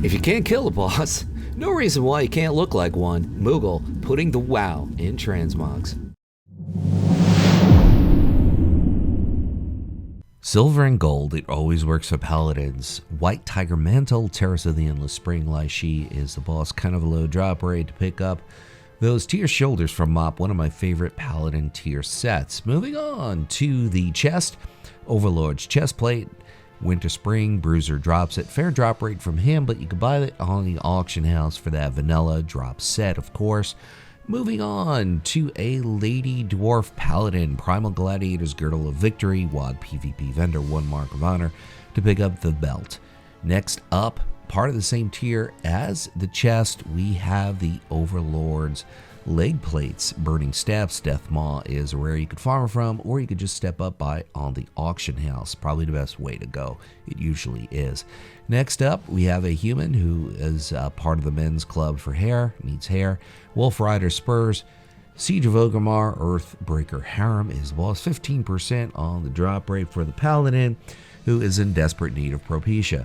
If you can't kill a boss, no reason why you can't look like one. Moogle putting the wow in transmogs. Silver and gold, it always works for paladins. White Tiger Mantle, Terrace of the Endless Spring, Lai Shi is the boss. Kind of a low drop rate to pick up those tier shoulders from Mop, one of my favorite paladin tier sets. Moving on to the chest, Overlord's chest plate. Winter Spring, Bruiser drops it. Fair drop rate from him, but you can buy it on the auction house for that vanilla drop set, of course. Moving on to a Lady Dwarf Paladin, Primal Gladiator's Girdle of Victory, WoD PvP vendor, 1 Mark of Honor to pick up the belt. Next up, part of the same tier as the chest, we have the Overlord's leg plates. Burning Steps, Death Maw is where you could farm from, or you could just step up by on the auction house. Probably the best way to go. It usually is. Next up, we have a human who is part of the men's club for hair, needs hair. Wolf Rider Spurs, Siege of Orgrimmar, Earthbreaker Harem is the boss. 15% on the drop rate for the Paladin, who is in desperate need of Propecia.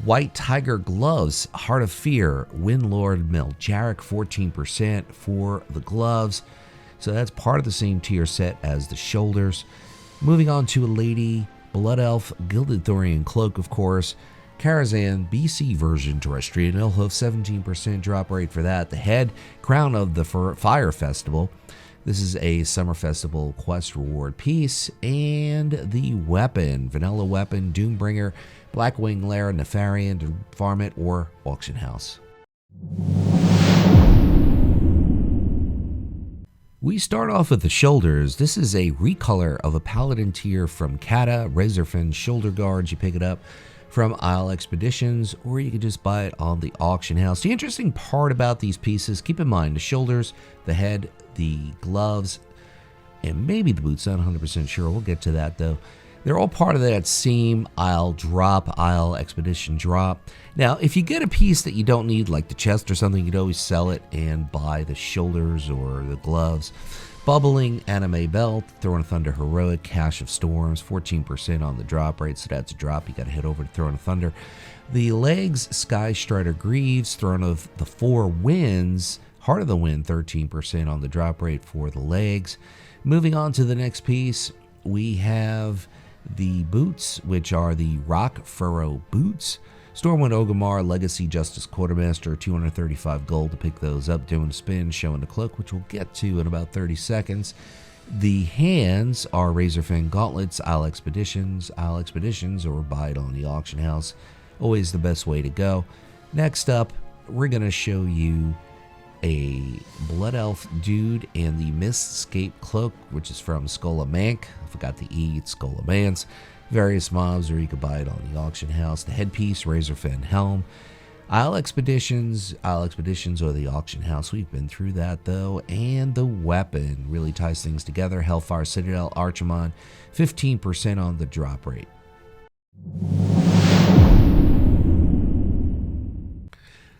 White Tiger Gloves, Heart of Fear, Windlord Miljarek, 14% for the gloves. So that's part of the same tier set as the shoulders. Moving on to a Lady Blood Elf, Gilded Thorian Cloak, of course. Karazhan, BC version, Terrestrian Elfhoof, 17% drop rate for that. The head, Crown of the Fire Festival. This is a Summer Festival quest reward piece. And the weapon, Vanilla Weapon, Doombringer, Blackwing Lair, Nefarian to farm it, or auction house. We start off with the shoulders. This is a recolor of a Paladin tier from Cata, Razorfin shoulder guards. You pick it up from Isle Expeditions, or you could just buy it on the auction house. The interesting part about these pieces, keep in mind the shoulders, the head, the gloves, and maybe the boots. Not 100% sure. We'll get to that though. They're all part of that same Isle drop, Isle Expedition drop. Now, if you get a piece that you don't need, like the chest or something, you'd always sell it and buy the shoulders or the gloves. Bubbling Anime Belt, Throne of Thunder Heroic, Cache of Storms, 14% on the drop rate, so that's a drop. You got to head over to Throne of Thunder. The legs, Sky Strider Greaves, Throne of the Four Winds, Heart of the Wind, 13% on the drop rate for the legs. Moving on to the next piece, we have the boots, which are the Rock Furrow Boots. Stormwind Orgrimmar, Legacy Justice Quartermaster, 235 gold to pick those up, doing a spin, showing the cloak, which we'll get to in about 30 seconds. The hands are Razorfang Gauntlets, Isle Expeditions, or buy it on the auction house. Always the best way to go. Next up, we're going to show you a Blood Elf dude and the Mistscape Cloak, which is from Skull of Mank. I forgot the E, it's Skull of Mance. Various mobs, or you could buy it on the auction house. The headpiece, Razorfang Helm. Isle Expeditions or the auction house. We've been through that though. And the weapon really ties things together. Hellfire Citadel, Archimon, 15% on the drop rate.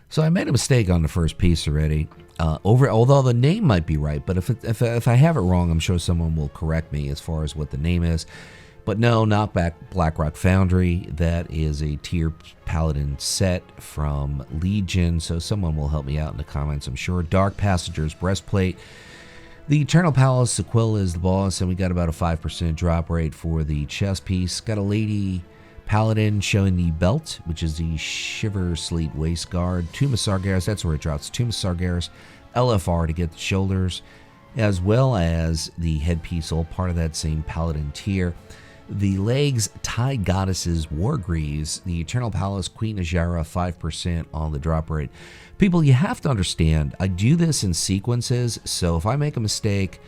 So I made a mistake on the first piece already. Although the name might be right, but if I have it wrong, I'm sure someone will correct me as far as what the name is. But no, not Blackrock Foundry. That is a tier Paladin set from Legion, so someone will help me out in the comments, I'm sure. Dark Passager's Breastplate. The Eternal Palace, Sequilla is the boss, and we got about a 5% drop rate for the chest piece. Got a Lady Paladin showing the belt, which is the Shiver Sleet Waist Guard. Tomb of Sargeras, that's where it drops. Tomb of Sargeras, LFR to get the shoulders, as well as the headpiece, all part of that same Paladin tier. The legs, Tide Goddesses, Wargreaves, the Eternal Palace, Queen Ajara, 5% on the drop rate. People, you have to understand, I do this in sequences, so if I make a mistake,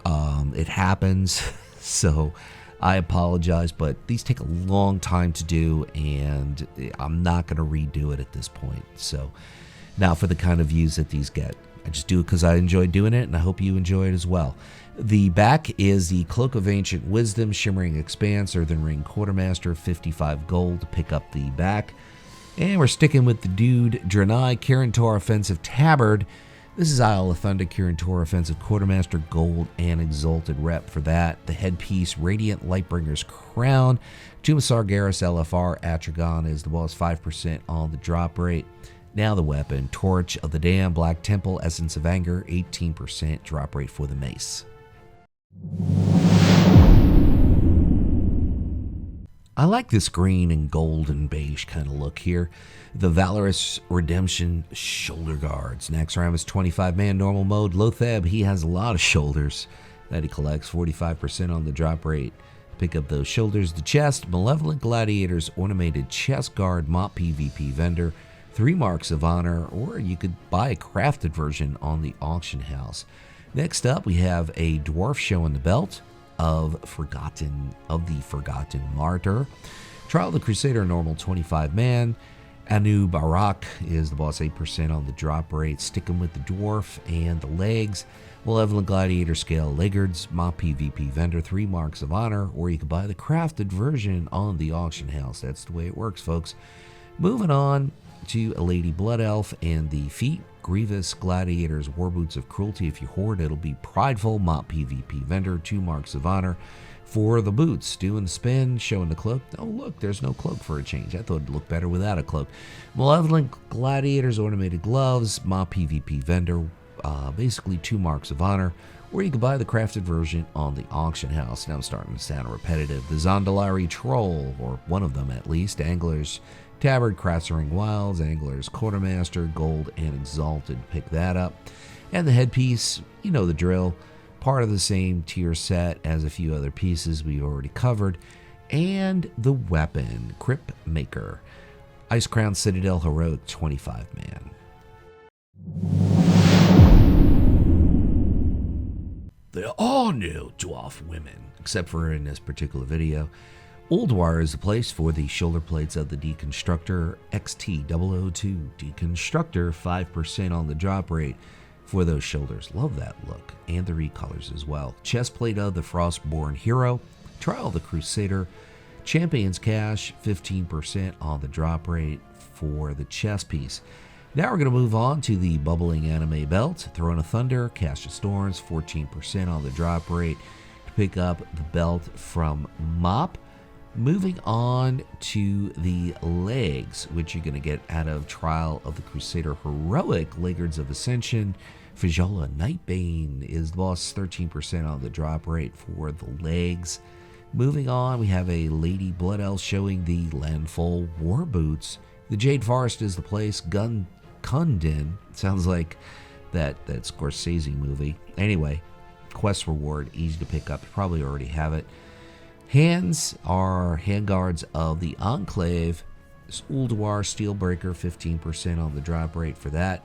it happens. So I apologize, but these take a long time to do, and I'm not going to redo it at this point. So now for the kind of views that these get, I just do it because I enjoy doing it, and I hope you enjoy it as well. The back is the Cloak of Ancient Wisdom, Shimmering Expanse, Earthen Ring Quartermaster, 55 gold to pick up the back. And we're sticking with the dude, Draenei, Kirintor Offensive Tabard, This is Isle of Thunder, Kirin Tor, Offensive Quartermaster, Gold, and Exalted Rep for that. The headpiece, Radiant Lightbringer's Crown. Tomb of Sargeras LFR, Atragon is the boss, 5% on the drop rate. Now the weapon, Torch of the Dam, Black Temple, Essence of Anger, 18% drop rate for the mace. I like this green and gold and beige kind of look here. The Valorous Redemption Shoulder Guards. Next round is 25-man normal mode. Lotheb, he has a lot of shoulders that he collects, 45% on the drop rate. Pick up those shoulders. The chest, Malevolent Gladiators, Ornamented Chest Guard, Mop PvP Vendor, 3 Marks of Honor, or you could buy a crafted version on the auction house. Next up, we have a dwarf showing the belt of the Forgotten Martyr. Trial of the Crusader, normal 25-man. Anu Barak is the boss, 8% on the drop rate. Sticking with the dwarf and the legs. Malevolent Gladiator Scale Laggards, Mop PvP Vendor, 3 Marks of Honor, or you can buy the crafted version on the auction house. That's the way it works, folks. Moving on to a Lady Blood Elf and the feet. Grievous Gladiators, War Boots of Cruelty. If you hoard, it'll be Prideful, Mop PvP Vendor, 2 Marks of Honor. For the boots, doing the spin, showing the cloak. Oh, look, there's no cloak for a change. I thought it'd look better without a cloak. Malevolent Gladiators, Ornamented Gloves, Mop PvP Vendor, basically 2 Marks of Honor. Or you can buy the crafted version on the auction house. Now I'm starting to sound repetitive. The Zondalari Troll, or one of them at least. Anglers Tabard, Crassering Wilds, Angler's Quartermaster, Gold, and Exalted. Pick that up. And the headpiece, you know the drill. Part of the same tier set as a few other pieces we've already covered. And the weapon, Crypt Maker. Ice Crown Citadel Heroic, 25-man. There are no dwarf women, except for in this particular video. Ulduar is the place for the shoulder plates of the Deconstructor XT002 Deconstructor, 5% on the drop rate for those shoulders. Love that look, and the recolors as well. Chest plate of the Frostborn Hero, Trial of the Crusader, Champion's Cash, 15% on the drop rate for the chest piece. Now we're going to move on to the Bubbling Anime Belt, Throne of Thunder, Cast of Storms, 14% on the drop rate to pick up the belt from Mop. Moving on to the legs, which you're going to get out of Trial of the Crusader Heroic, Laggards of Ascension. Fajola Nightbane is the boss, 13% on the drop rate for the legs. Moving on, we have a Lady Blood Elf showing the Landfall War Boots. The Jade Forest is the place. Kundin, sounds like that Scorsese movie. Anyway, quest reward, easy to pick up. You probably already have it. Hands are Handguards of the Enclave. Ulduar Steelbreaker, 15% on the drop rate for that.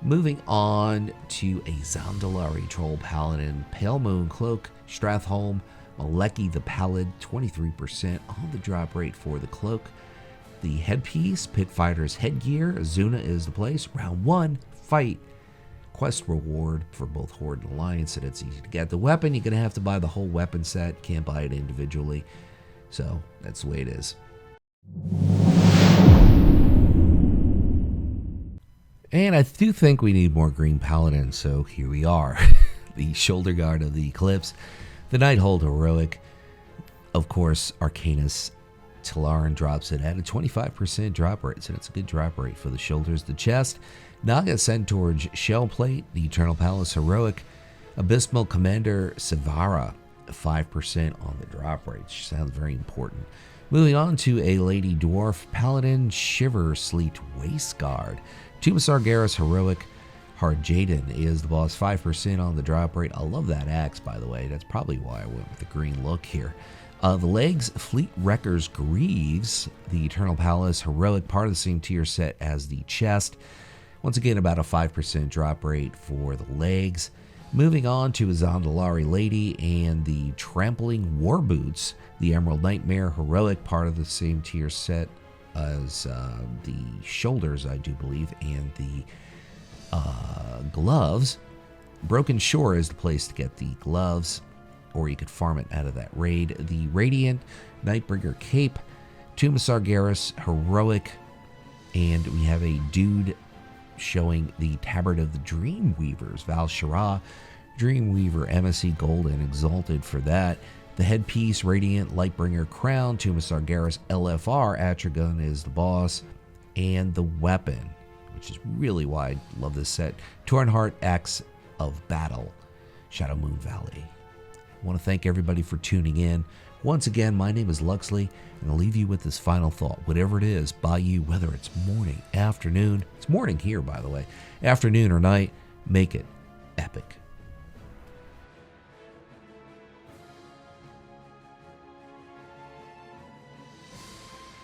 Moving on to a Zondalari Troll Paladin, Pale Moon Cloak, Strathholm, Maleki the Pallid, 23% on the drop rate for the cloak. The headpiece, Pit Fighter's Headgear, Azuna is the place. Round 1, fight. Quest reward for both Horde and Alliance, and it's easy to get. The weapon, you're going to have to buy the whole weapon set. Can't buy it individually. So that's the way it is. And I do think we need more green paladins, so here we are. The Shoulder Guard of the Eclipse, the Nighthold Heroic, of course, Arcanus Talaran drops it at a 25% drop rate, so that's a good drop rate for the shoulders. The chest, Naga Centaur's Shell Plate, the Eternal Palace Heroic, Abysmal Commander Savara, 5% on the drop rate, which sounds very important. Moving on to a Lady Dwarf Paladin Shiver Sleet Waistguard. Tomb of Sargeras Heroic, Harjaden is the boss, 5% on the drop rate. I love that axe, by the way. That's probably why I went with the green look here. The legs, Fleet Wrecker's Greaves, the Eternal Palace Heroic, part of the same tier set as the chest. Once again, about a 5% drop rate for the legs. Moving on to a Zondalari Lady and the Trampling War Boots, the Emerald Nightmare Heroic, part of the same tier set as the shoulders, I do believe, and the gloves. Broken Shore is the place to get the gloves, or you could farm it out of that raid. The Radiant Nightbringer Cape, Tomb of Sargeras Heroic, and we have a Dude showing the Tabard of the Dreamweavers, Val Shara, Dreamweaver, MSC Gold, and Exalted for that. The headpiece, Radiant Lightbringer Crown, Tomb of Sargeras LFR, Atragun is the boss, and the weapon, which is really why I love this set, Tornheart Axe of Battle, Shadow Moon Valley. I want to thank everybody for tuning in. Once again, my name is Luxeley, and I'll leave you with this final thought. Whatever it is by you, whether it's morning, afternoon, it's morning here, by the way, afternoon or night, make it epic.